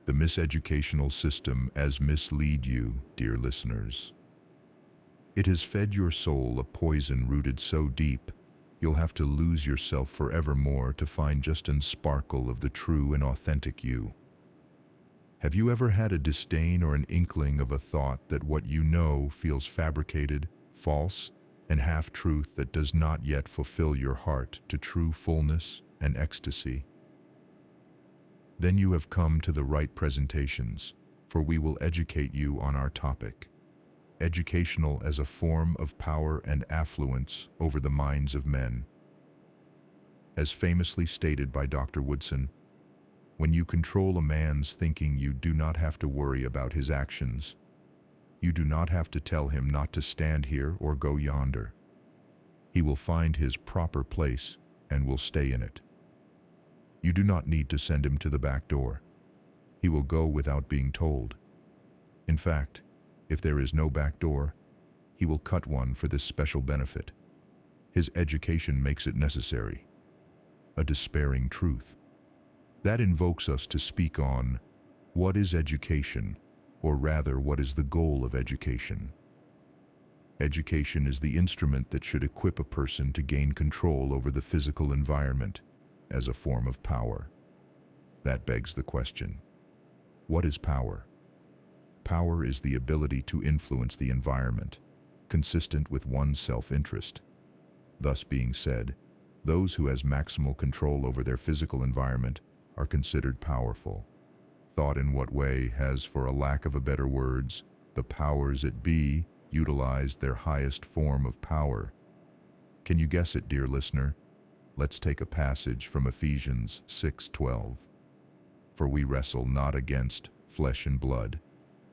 The miseducational system has misled you, dear listeners. It has fed your soul a poison rooted so deep, you'll have to lose yourself forevermore to find just an sparkle of the true and authentic you. Have you ever had a disdain or an inkling of a thought that what you know feels fabricated, false, and half-truth that does not yet fulfill your heart to true fullness and ecstasy? Then you have come to the right presentations, for we will educate you on our topic. Educational as a form of power and affluence over the minds of men. As famously stated by Dr. Woodson, when you control a man's thinking, you do not have to worry about his actions. You do not have to tell him not to stand here or go yonder. He will find his proper place and will stay in it. You do not need to send him to the back door. He will go without being told. In fact, if there is no back door, he will cut one for this special benefit. His education makes it necessary. A despairing truth. That invokes us to speak on what is education, or rather, what is the goal of education? Education is the instrument that should equip a person to gain control over the physical environment as a form of power. That begs the question, what is power? Power is the ability to influence the environment, consistent with one's self-interest. Thus being said, those who has maximal control over their physical environment are considered powerful. Thought in what way has, for a lack of a better words, the powers that be utilized their highest form of power? Can you guess it, dear listener? Let's take a passage from Ephesians 6:12. For we wrestle not against flesh and blood,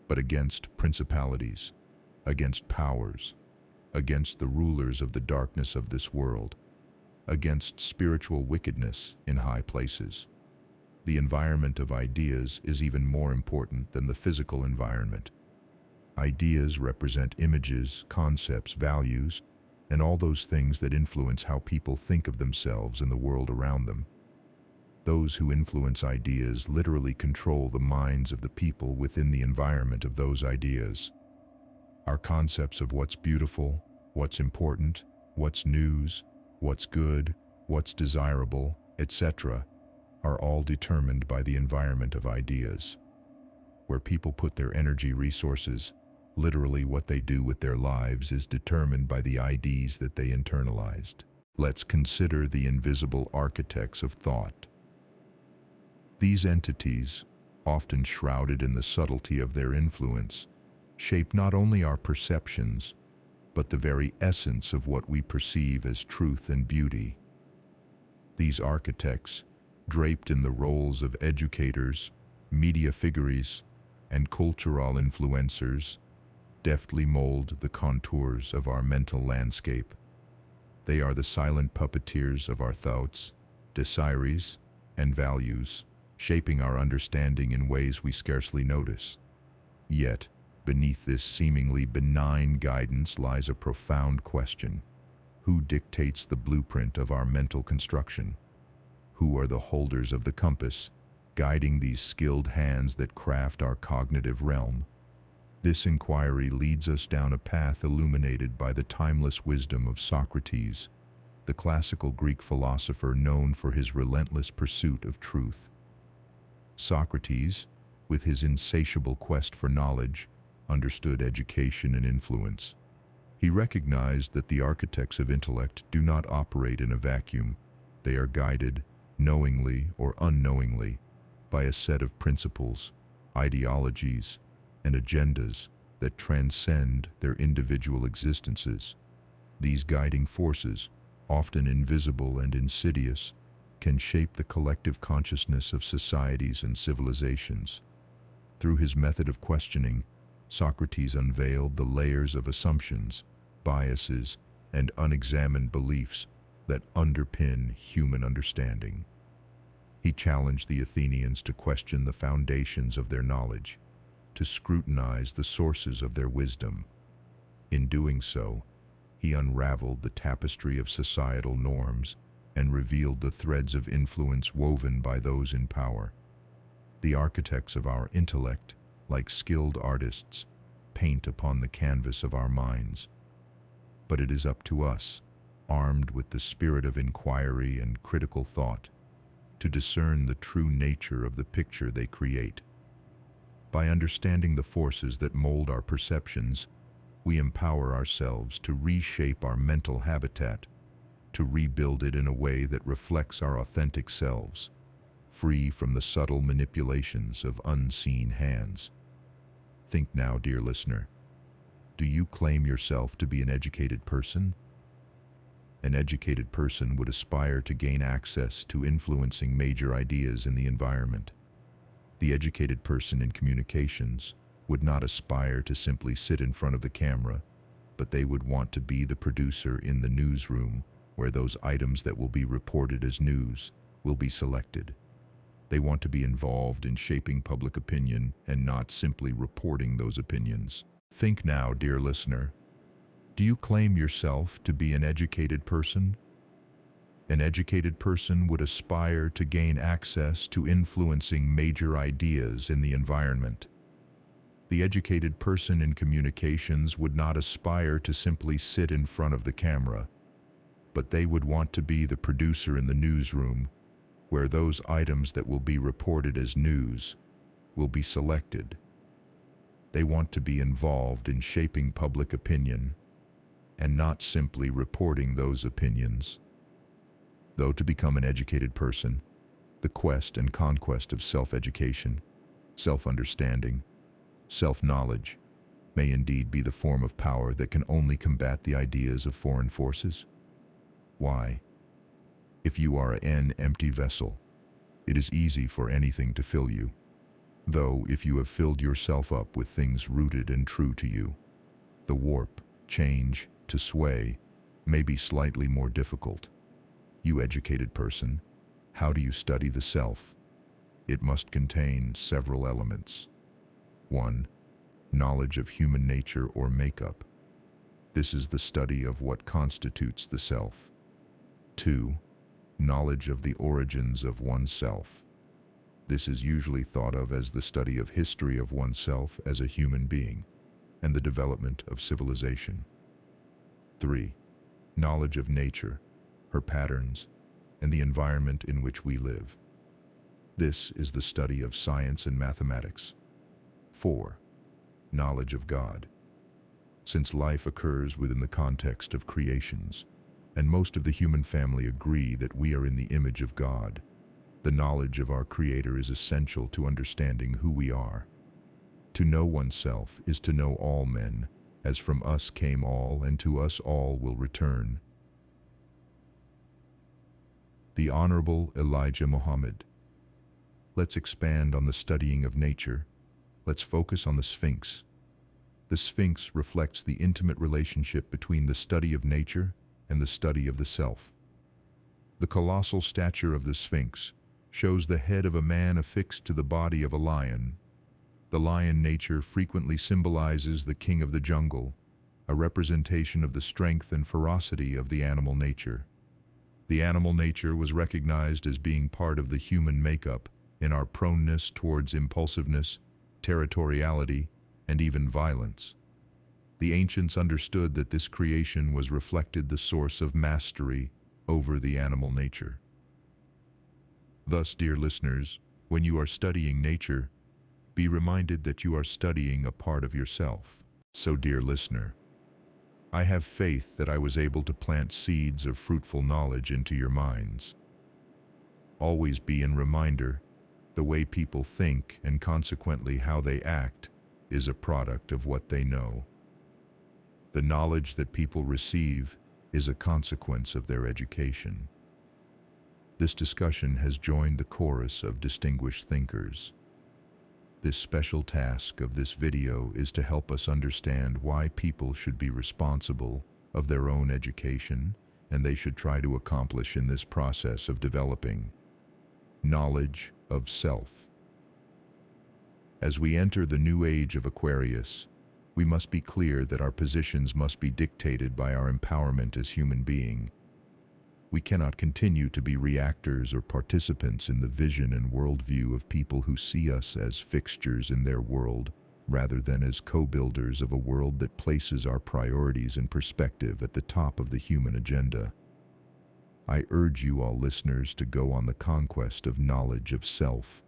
but against principalities, against powers, against the rulers of the darkness of this world, against spiritual wickedness in high places. The environment of ideas is even more important than the physical environment. Ideas represent images, concepts, values, and all those things that influence how people think of themselves and the world around them. Those who influence ideas literally control the minds of the people within the environment of those ideas. Our concepts of what's beautiful, what's important, what's news, what's good, what's desirable, etc., are all determined by the environment of ideas. Where people put their energy resources, literally what they do with their lives, is determined by the ideas that they internalized. Let's consider the invisible architects of thought. These entities, often shrouded in the subtlety of their influence, shape not only our perceptions, but the very essence of what we perceive as truth and beauty. These architects, draped in the roles of educators, media figures, and cultural influencers, deftly mold the contours of our mental landscape. They are the silent puppeteers of our thoughts, desires, and values, shaping our understanding in ways we scarcely notice. Yet, beneath this seemingly benign guidance lies a profound question. Who dictates the blueprint of our mental construction? Who are the holders of the compass, guiding these skilled hands that craft our cognitive realm? This inquiry leads us down a path illuminated by the timeless wisdom of Socrates, the classical Greek philosopher known for his relentless pursuit of truth. Socrates, with his insatiable quest for knowledge, understood education and influence. He recognized that the architects of intellect do not operate in a vacuum. They are guided, knowingly or unknowingly, by a set of principles, ideologies, and agendas that transcend their individual existences. These guiding forces, often invisible and insidious, can shape the collective consciousness of societies and civilizations. Through his method of questioning, Socrates unveiled the layers of assumptions, biases, and unexamined beliefs that underpin human understanding. He challenged the Athenians to question the foundations of their knowledge, to scrutinize the sources of their wisdom. In doing so, he unraveled the tapestry of societal norms and revealed the threads of influence woven by those in power. The architects of our intellect, like skilled artists, paint upon the canvas of our minds. But it is up to us, armed with the spirit of inquiry and critical thought, to discern the true nature of the picture they create. By understanding the forces that mold our perceptions, we empower ourselves to reshape our mental habitat, to rebuild it in a way that reflects our authentic selves, free from the subtle manipulations of unseen hands. Think now, dear listener, do you claim yourself to be an educated person? An educated person would aspire to gain access to influencing major ideas in the environment. The educated person in communications would not aspire to simply sit in front of the camera, but they would want to be the producer in the newsroom where those items that will be reported as news will be selected. They want to be involved in shaping public opinion and not simply reporting those opinions. Think now, dear listener, do you claim yourself to be an educated person? An educated person would aspire to gain access to influencing major ideas in the environment. The educated person in communications would not aspire to simply sit in front of the camera, but they would want to be the producer in the newsroom, where those items that will be reported as news will be selected. They want to be involved in shaping public opinion and not simply reporting those opinions. Though to become an educated person, the quest and conquest of self-education, self-understanding, self-knowledge may indeed be the form of power that can only combat the ideas of foreign forces. Why? If you are an empty vessel, it is easy for anything to fill you. Though if you have filled yourself up with things rooted and true to you, the warp, change, to sway may be slightly more difficult. You educated person, how do you study the self? It must contain several elements. 1. Knowledge of human nature or makeup. This is the study of what constitutes the self. 2. Knowledge of the origins of oneself. This is usually thought of as the study of history of oneself as a human being and the development of civilization. 3. Knowledge of nature, her patterns, and the environment in which we live. This is the study of science and mathematics. 4. Knowledge of God. Since life occurs within the context of creations, and most of the human family agree that we are in the image of God, the knowledge of our Creator is essential to understanding who we are. To know oneself is to know all men, as from us came all, and to us all will return. The Honorable Elijah Muhammad. Let's expand on the studying of nature. Let's focus on the Sphinx. The Sphinx reflects the intimate relationship between the study of nature and the study of the self. The colossal stature of the Sphinx shows the head of a man affixed to the body of a lion. The lion nature frequently symbolizes the king of the jungle, a representation of the strength and ferocity of the animal nature. The animal nature was recognized as being part of the human makeup in our proneness towards impulsiveness, territoriality, and even violence. The ancients understood that this creation was reflected the source of mastery over the animal nature. Thus, dear listeners, when you are studying nature, be reminded that you are studying a part of yourself. So, dear listener, I have faith that I was able to plant seeds of fruitful knowledge into your minds. Always be in reminder, the way people think and consequently how they act is a product of what they know. The knowledge that people receive is a consequence of their education. This discussion has joined the chorus of distinguished thinkers. This special task of this video is to help us understand why people should be responsible of their own education, and they should try to accomplish in this process of developing knowledge of self. As we enter the new age of Aquarius, we must be clear that our positions must be dictated by our empowerment as human being. We cannot continue to be reactors or participants in the vision and worldview of people who see us as fixtures in their world, rather than as co-builders of a world that places our priorities and perspective at the top of the human agenda. I urge you all listeners to go on the conquest of knowledge of self.